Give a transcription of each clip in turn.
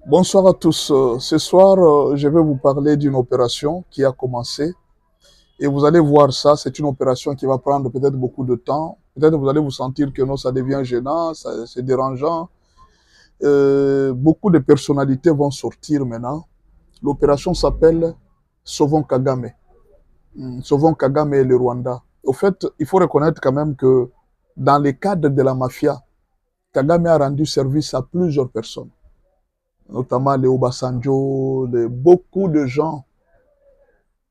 Bonsoir à tous. Ce soir, je vais vous parler d'une opération qui a commencé. Et vous allez voir ça, c'est une opération qui va prendre peut-être beaucoup de temps. Peut-être vous allez vous sentir que non, ça devient gênant, c'est dérangeant. Beaucoup de personnalités vont sortir maintenant. L'opération s'appelle Sauvons Kagame. Sauvons Kagame et le Rwanda. Au fait, il faut reconnaître quand même que dans les cadres de la mafia, Kagame a rendu service à plusieurs personnes, notamment les Obasanjo, beaucoup de gens.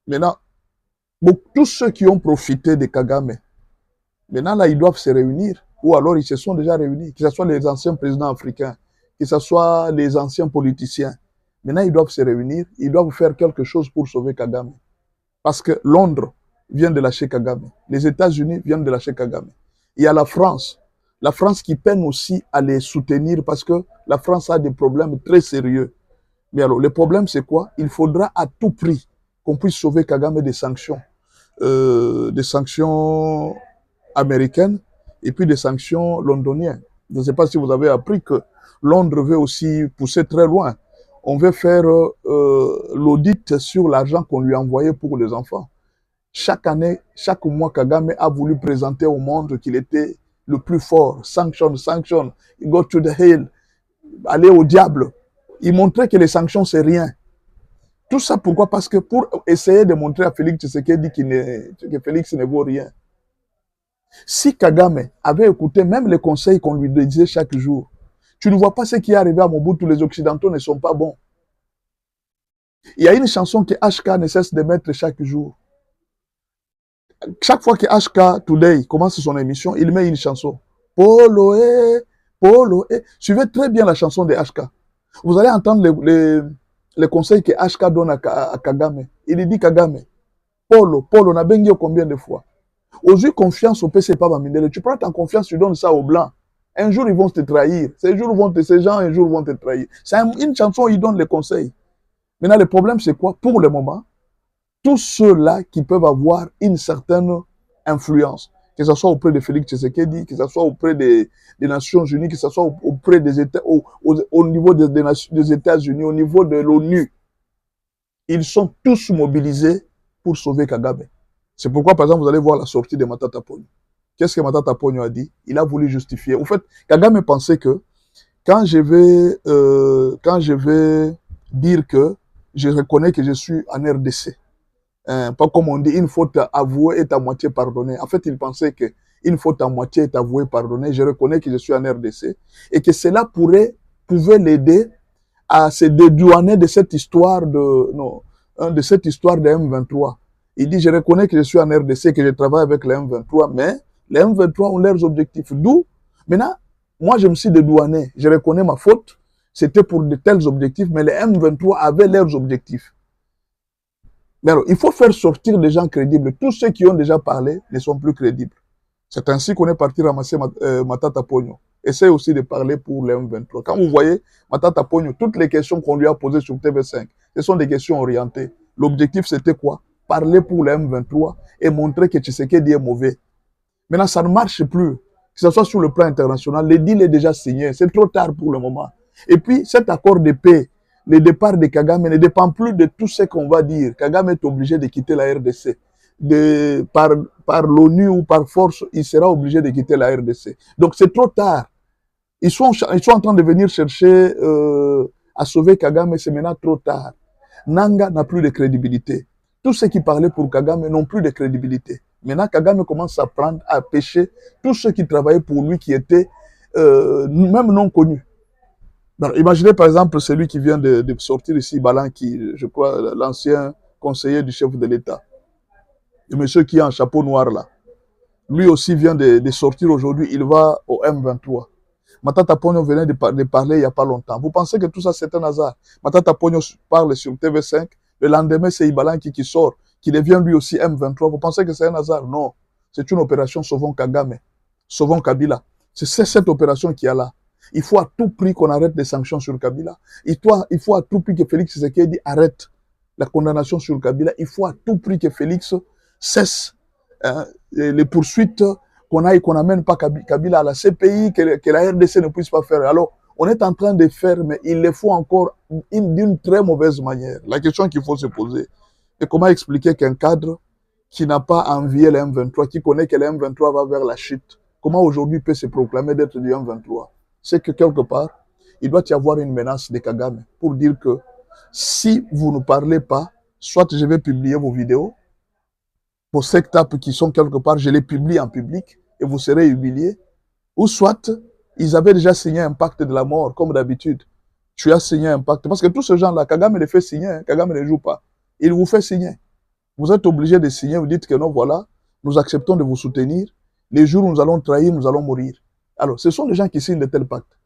Maintenant, tous ceux qui ont profité de Kagame, maintenant là, ils doivent se réunir, ou alors ils se sont déjà réunis, que ce soit les anciens présidents africains, que ce soit les anciens politiciens. Maintenant, ils doivent se réunir, ils doivent faire quelque chose pour sauver Kagame. Parce que Londres vient de lâcher Kagame, les États-Unis viennent de lâcher Kagame. Il y a la France qui peine aussi à les soutenir parce que la France a des problèmes très sérieux. Mais alors, le problème, c'est quoi? Il faudra à tout prix qu'on puisse sauver Kagame des sanctions américaines et puis des sanctions londoniennes. Je ne sais pas si vous avez appris que Londres veut aussi pousser très loin. On veut faire l'audit sur l'argent qu'on lui a envoyé pour les enfants. Chaque année, chaque mois, Kagame a voulu présenter au monde qu'il était le plus fort. Sanction, sanction, go to the hell, aller au diable. Il montrait que les sanctions, c'est rien. Tout ça, pourquoi? Parce que pour essayer de montrer à Félix Tshisekedi que Félix ne vaut rien. Si Kagame avait écouté même les conseils qu'on lui disait chaque jour, tu ne vois pas ce qui est arrivé à Mobutu, les Occidentaux ne sont pas bons. Il y a une chanson que HK ne cesse de mettre chaque jour. Chaque fois que HK Today commence son émission, il met une chanson. Polo, Polo, Suivez très bien la chanson de HK. Vous allez entendre les conseils que HK donne à Kagame. Il dit Kagame, Polo, n'a bengi combien de fois? Aux confiance au PC pas Bamindele. Tu prends ta confiance, tu donnes ça aux Blancs. Un jour, ils vont te trahir. Ces gens, un jour, vont te trahir. C'est une chanson, ils donnent les conseils. Maintenant, le problème, c'est quoi? Pour le moment, tous ceux-là qui peuvent avoir une certaine influence, que ce soit auprès de Félix Tshisekedi, que ce soit auprès des Nations Unies, que ce soit auprès des États, au niveau des États-Unis, au niveau de l'ONU, ils sont tous mobilisés pour sauver Kagame. C'est pourquoi, par exemple, vous allez voir la sortie de Matata Ponyo. Qu'est-ce que Matata Ponyo a dit? Il a voulu justifier. Au fait, Kagame pensait que quand je vais dire que je reconnais que je suis en RDC, pas comme on dit, une faute avouée est à moitié pardonnée. En fait, il pensait que une faute à moitié est avouée, pardonnée. Je reconnais que je suis en RDC et que cela pouvait l'aider à se dédouaner de cette histoire de cette histoire de M23. Il dit, je reconnais que je suis en RDC, que je travaille avec les M23, mais les M23 ont leurs objectifs. D'où, maintenant, moi, je me suis dédouané. Je reconnais ma faute. C'était pour de tels objectifs, mais les M23 avaient leurs objectifs. Mais alors, il faut faire sortir des gens crédibles. Tous ceux qui ont déjà parlé ne sont plus crédibles. C'est ainsi qu'on est parti ramasser Matata Ponyo. Essaye aussi de parler pour les M23. Quand vous voyez Matata Ponyo, toutes les questions qu'on lui a posées sur TV5, ce sont des questions orientées. L'objectif, c'était quoi? Parler pour les M23 et montrer que Tshisekedi est mauvais. Maintenant, ça ne marche plus. Que ce soit sur le plan international, le deal est déjà signé. C'est trop tard pour le moment. Et puis, cet accord de paix, le départ de Kagame ne dépend plus de tout ce qu'on va dire. Kagame est obligé de quitter la RDC. Par l'ONU ou par force, il sera obligé de quitter la RDC. Donc c'est trop tard. Ils sont en train de venir chercher à sauver Kagame, c'est maintenant trop tard. Nanga n'a plus de crédibilité. Tous ceux qui parlaient pour Kagame n'ont plus de crédibilité. Maintenant, Kagame commence à prendre, à pêcher tous ceux qui travaillaient pour lui, qui étaient même non connus. Alors, imaginez par exemple celui qui vient de sortir ici, Balan, qui, je crois, l'ancien conseiller du chef de l'État. Le monsieur qui est en chapeau noir là. Lui aussi vient de sortir aujourd'hui, il va au M23. Matata Ponyo venait de parler il n'y a pas longtemps. Vous pensez que tout ça c'est un hasard? Matata Ponyo parle sur TV5, le lendemain c'est Ibalan qui sort, qui devient lui aussi M23. Vous pensez que c'est un hasard? Non. C'est une opération Sauvons Kagame, Sauvons Kabila. C'est cette opération qui est là. Il faut à tout prix qu'on arrête les sanctions sur Kabila. Il faut à tout prix que Félix Tshisekedi arrête la condamnation sur Kabila. Il faut à tout prix que Félix cesse les poursuites, qu'on n'amène pas Kabila à la CPI, que la RDC ne puisse pas faire. Alors, on est en train de faire, mais il le faut encore d'une très mauvaise manière. La question qu'il faut se poser est comment expliquer qu'un cadre qui n'a pas envié le M23, qui connaît que le M23 va vers la chute, comment aujourd'hui peut se proclamer d'être du M23? C'est que quelque part, il doit y avoir une menace de Kagame pour dire que si vous ne parlez pas, soit je vais publier vos vidéos, vos sectapes qui sont quelque part, je les publie en public et vous serez humiliés, ou soit ils avaient déjà signé un pacte de la mort, comme d'habitude. Tu as signé un pacte. Parce que tous ces gens-là, Kagame les fait signer, hein. Kagame ne joue pas. Il vous fait signer. Vous êtes obligé de signer, vous dites que non, voilà, nous acceptons de vous soutenir. Les jours où nous allons trahir, nous allons mourir. Alors, ce sont les gens qui signent de tels pactes.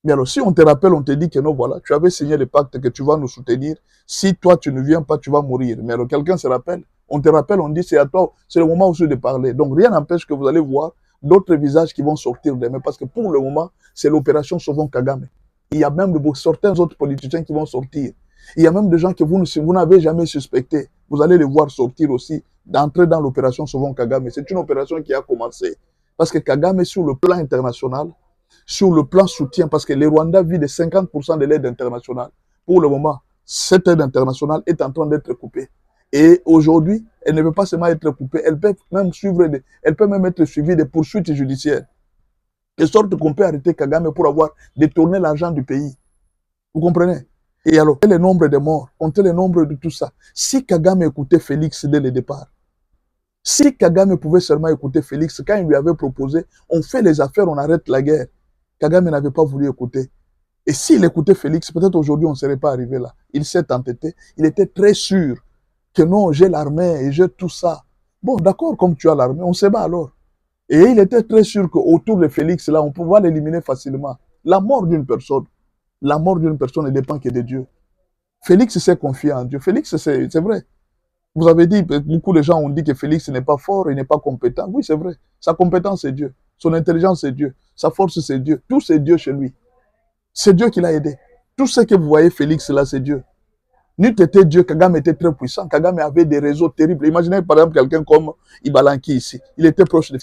Mais alors, si on te rappelle, on te dit que non, voilà, tu avais signé le pacte, que tu vas nous soutenir. Si toi, tu ne viens pas, tu vas mourir. Mais alors, quelqu'un se rappelle, on te rappelle, on dit, c'est à toi, c'est le moment aussi de parler. Donc, rien n'empêche que vous allez voir d'autres visages qui vont sortir demain. Parce que pour le moment, c'est l'opération Sauvons Kagame. Il y a même certains autres politiciens qui vont sortir. Il y a même des gens que vous n'avez jamais suspectés. Vous allez les voir sortir aussi, d'entrer dans l'opération Sauvons Kagame. C'est une opération qui a commencé. Parce que Kagame, sur le plan international, sur le plan soutien, parce que le Rwanda vit de 50% de l'aide internationale. Pour le moment, cette aide internationale est en train d'être coupée. Et aujourd'hui, elle ne peut pas seulement être coupée, elle peut même être suivie de poursuites judiciaires. De sorte qu'on peut arrêter Kagame pour avoir détourné l'argent du pays. Vous comprenez? Et alors, quel est le nombre de morts? Comptez le nombre de tout ça. Si Kagame écoutait Félix dès le départ, si Kagame pouvait seulement écouter Félix, quand il lui avait proposé, on fait les affaires, on arrête la guerre, Kagame n'avait pas voulu écouter. Et s'il écoutait Félix, peut-être aujourd'hui on ne serait pas arrivé là. Il s'est entêté. Il était très sûr que non, j'ai l'armée et j'ai tout ça. Bon, d'accord, comme tu as l'armée, on se bat alors. Et il était très sûr qu'autour de Félix, là, on pouvait l'éliminer facilement. La mort d'une personne ne dépend que de Dieu. Félix s'est confié en Dieu. Félix, c'est vrai. Vous avez dit, beaucoup de gens ont dit que Félix n'est pas fort, il n'est pas compétent. Oui, c'est vrai. Sa compétence, c'est Dieu. Son intelligence, c'est Dieu. Sa force, c'est Dieu. Tout, c'est Dieu chez lui. C'est Dieu qui l'a aidé. Tout ce que vous voyez, Félix, là, c'est Dieu. N'eût été Dieu, Kagame était très puissant. Kagame avait des réseaux terribles. Imaginez, par exemple, quelqu'un comme Ibalanki ici. Il était proche de...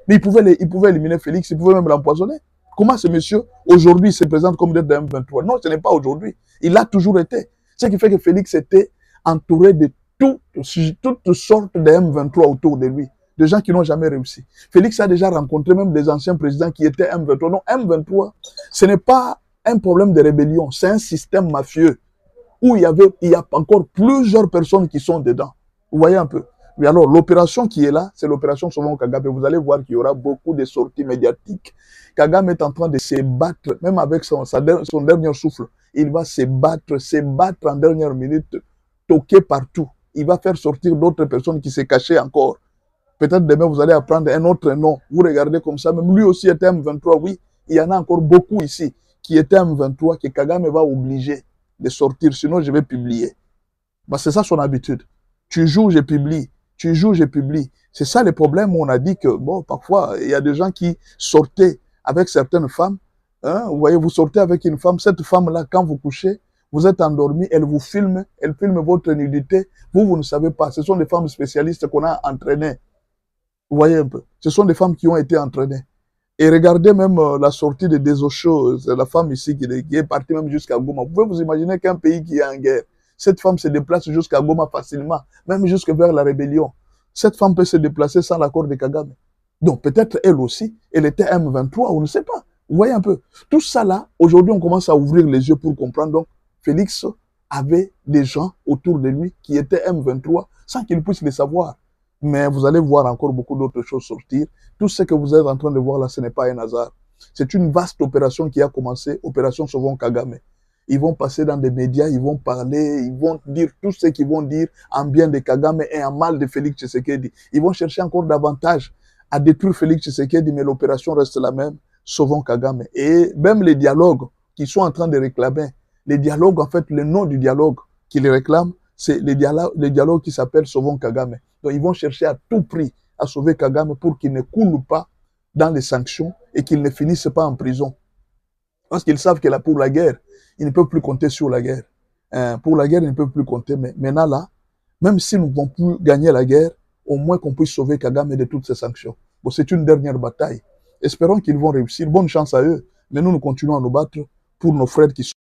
Mais il pouvait éliminer Félix, il pouvait même l'empoisonner. Comment ce monsieur, aujourd'hui, se présente comme d'être d'un M23? Non, ce n'est pas aujourd'hui. Il a toujours été. Ce qui fait que Félix était entouré de toutes sortes de M23 autour de lui. De gens qui n'ont jamais réussi. Félix a déjà rencontré même des anciens présidents qui étaient M23. Non, M23, ce n'est pas un problème de rébellion. C'est un système mafieux où il y a encore plusieurs personnes qui sont dedans. Vous voyez un peu? Mais alors, l'opération qui est là, c'est l'opération Sauvons Kagame. Vous allez voir qu'il y aura beaucoup de sorties médiatiques. Kagame est en train de se battre, même avec son dernier souffle. Il va se battre en dernière minute, toquer partout. Il va faire sortir d'autres personnes qui se cachaient encore. Peut-être demain, vous allez apprendre un autre nom. Vous regardez comme ça, même lui aussi était M23. Oui, il y en a encore beaucoup ici qui étaient M23, que Kagame va obliger de sortir. Sinon, je vais publier. Bah, c'est ça son habitude. Tu joues, je publie. Tu joues, je publie. C'est ça le problème où on a dit que, bon, parfois, il y a des gens qui sortaient avec certaines femmes. Hein, vous voyez, vous sortez avec une femme. Cette femme-là, quand vous couchez, vous êtes endormi, elle vous filme, elle filme votre nudité. Vous ne savez pas. Ce sont des femmes spécialistes qu'on a entraînées. Vous voyez un peu. Ce sont des femmes qui ont été entraînées. Et regardez même la sortie de Desocho, c'est la femme ici qui est partie même jusqu'à Goma. Vous pouvez vous imaginer qu'un pays qui est en guerre, cette femme se déplace jusqu'à Goma facilement, même jusque vers la rébellion. Cette femme peut se déplacer sans l'accord de Kagame. Donc peut-être elle aussi, elle était M23, on ne sait pas. Vous voyez un peu. Tout ça là, aujourd'hui on commence à ouvrir les yeux pour comprendre. Donc Félix avait des gens autour de lui qui étaient M23 sans qu'il puisse le savoir. Mais vous allez voir encore beaucoup d'autres choses sortir. Tout ce que vous êtes en train de voir là, ce n'est pas un hasard. C'est une vaste opération qui a commencé, opération Sauvons Kagame. Ils vont passer dans des médias, ils vont parler, ils vont dire tout ce qu'ils vont dire en bien de Kagame et en mal de Félix Tshisekedi. Ils vont chercher encore davantage à détruire Félix Tshisekedi, mais l'opération reste la même, Sauvons Kagame. Et même les dialogues qu'ils sont en train de réclamer, les dialogues, en fait, le nom du dialogue qu'ils réclament, c'est les dialogues qui s'appellent Sauvons Kagame. Donc ils vont chercher à tout prix à sauver Kagame pour qu'il ne coule pas dans les sanctions et qu'il ne finisse pas en prison. Parce qu'ils savent que là, pour la guerre, ils ne peuvent plus compter sur la guerre. Pour la guerre, ils ne peuvent plus compter. Mais maintenant là, même si nous ne pouvons plus gagner la guerre, au moins qu'on puisse sauver Kagame de toutes ces sanctions. Bon, c'est une dernière bataille. Espérons qu'ils vont réussir. Bonne chance à eux. Mais nous continuons à nous battre pour nos frères qui sont